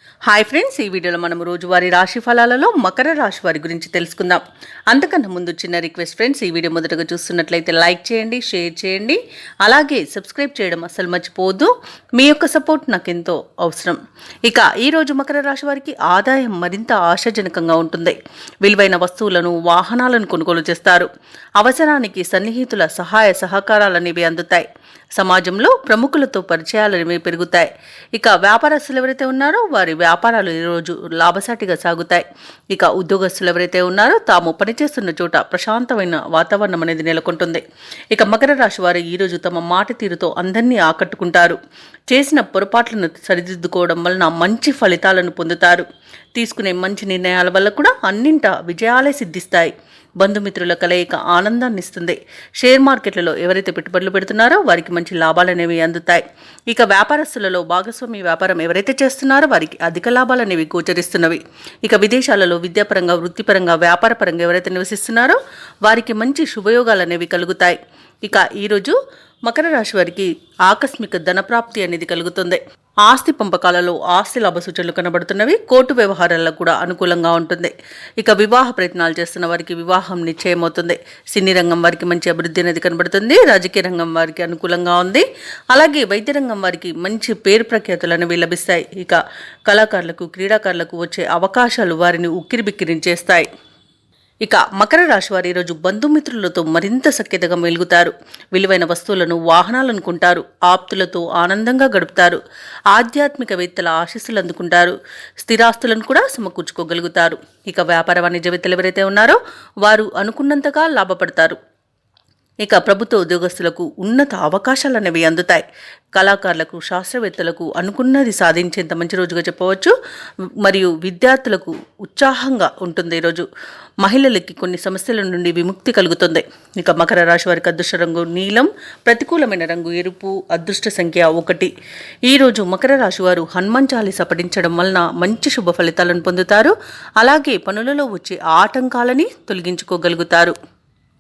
Hi friends, ఈ వీడియోలో మనం రోజువారీ రాశి ఫలాలలో మకర రాశి వారి గురించి తెలుసుకుందాం. అంతకన్నా ముందు చిన్న రిక్వెస్ట్ ఫ్రెండ్స్, ఈ వీడియో మొదటగా చూస్తున్నట్లయితే లైక్ చేయండి, షేర్ చేయండి, అలాగే సబ్స్క్రైబ్ చేయడం అస్సలు మర్చిపోవద్దు. మీ యొక్క సపోర్ట్ నాకు ఎంతో అవసరం. ఇక ఈరోజు మకర రాశి వారికి ఆదాయం మరింత ఆశాజనకంగా ఉంటుంది. విలువైన వస్తువులను, వాహనాలను కొనుగోలు చేస్తారు. అవసరానికి సన్నిహితుల సహాయ సహకారాలనేవి అందుతాయి. సమాజంలో ప్రముఖులతో పరిచయాలనేవి పెరుగుతాయి. ఇక వ్యాపారస్తులు ఎవరైతే ఉన్నారో వారి వ్యాపారాలు ఈరోజు లాభసాటిగా సాగుతాయి. ఇక ఉద్యోగస్తులు ఎవరైతే ఉన్నారో తాము పనిచేస్తున్న చోట ప్రశాంతమైన వాతావరణం అనేది నెలకొంటుంది. ఇక మకర రాశి వారు ఈరోజు తమ మాట తీరుతో అందరినీ ఆకట్టుకుంటారు. చేసిన పొరపాట్లను సరిదిద్దుకోవడం వలన మంచి ఫలితాలను పొందుతారు. తీసుకునే మంచి నిర్ణయాల వల్ల కూడా అన్నింటా విజయాలే సిద్ధిస్తాయి. బంధుమిత్రుల కలయిక ఆనందాన్ని ఇస్తుంది. షేర్ మార్కెట్లలో ఎవరైతే పెట్టుబడులు పెడుతున్నారో వారికి మంచి లాభాలు అనేవి అందుతాయి. ఇక వ్యాపారస్తులలో భాగస్వామి వ్యాపారం ఎవరైతే చేస్తున్నారో వారికి అధిక లాభాలు అనేవి గోచరిస్తున్నవి. ఇక విదేశాలలో విద్యాపరంగా, వృత్తిపరంగా, వ్యాపారపరంగా ఎవరైతే నివసిస్తున్నారో వారికి మంచి శుభయోగాలు అనేవి కలుగుతాయి. ఇక ఈరోజు మకర రాశి వారికి ఆకస్మిక ధనప్రాప్తి అనేది కలుగుతుంది. ఆస్తి పంపకాలలో ఆస్తి లాభ సూచనలు కనబడుతున్నవి. కోర్టు వ్యవహారాలకు కూడా అనుకూలంగా ఉంటుంది. ఇక వివాహ ప్రయత్నాలు చేస్తున్న వారికి వివాహం నిశ్చయమవుతుంది. సినీ రంగం వారికి మంచి అభివృద్ధి అనేది కనబడుతుంది. రాజకీయ రంగం వారికి అనుకూలంగా ఉంది. అలాగే వైద్య రంగం వారికి మంచి పేరు ప్రఖ్యాతులు అనేవి లభిస్తాయి. ఇక కళాకారులకు, క్రీడాకారులకు వచ్చే అవకాశాలు వారిని ఉక్కిరిబిక్కిరించేస్తాయి. ఇక మకర రాశి వారు ఈరోజు బంధుమిత్రులతో మరింత సఖ్యతగా మెలుగుతారు. విలువైన వస్తువులను, వాహనాలను కొంటారు. ఆప్తులతో ఆనందంగా గడుపుతారు. ఆధ్యాత్మికవేత్తల ఆశీస్సులు అందుకుంటారు. స్థిరాస్తులను కూడా సమకూర్చుకోగలుగుతారు. ఇక వ్యాపార వాణిజ్యవేత్తలు ఎవరైతే ఉన్నారో వారు అనుకున్నంతగా లాభపడతారు. ఇక ప్రభుత్వ ఉద్యోగస్తులకు ఉన్నత అవకాశాలు అనేవి అందుతాయి. కళాకారులకు, శాస్త్రవేత్తలకు అనుకున్నది సాధించేంత మంచి రోజుగా చెప్పవచ్చు. మరియు విద్యార్థులకు ఉత్సాహంగా ఉంటుంది ఈరోజు. మహిళలకి కొన్ని సమస్యల నుండి విముక్తి కలుగుతుంది. ఇక మకర రాశి వారికి అదృష్ట రంగు నీలం, ప్రతికూలమైన రంగు ఎరుపు, అదృష్ట సంఖ్య 1. ఈరోజు మకర రాశి వారు హనుమాన్ చాలీసా పఠించడం వలన మంచి శుభ ఫలితాలను పొందుతారు. అలాగే పనులలో వచ్చే ఆటంకాలని తొలగించుకోగలుగుతారు.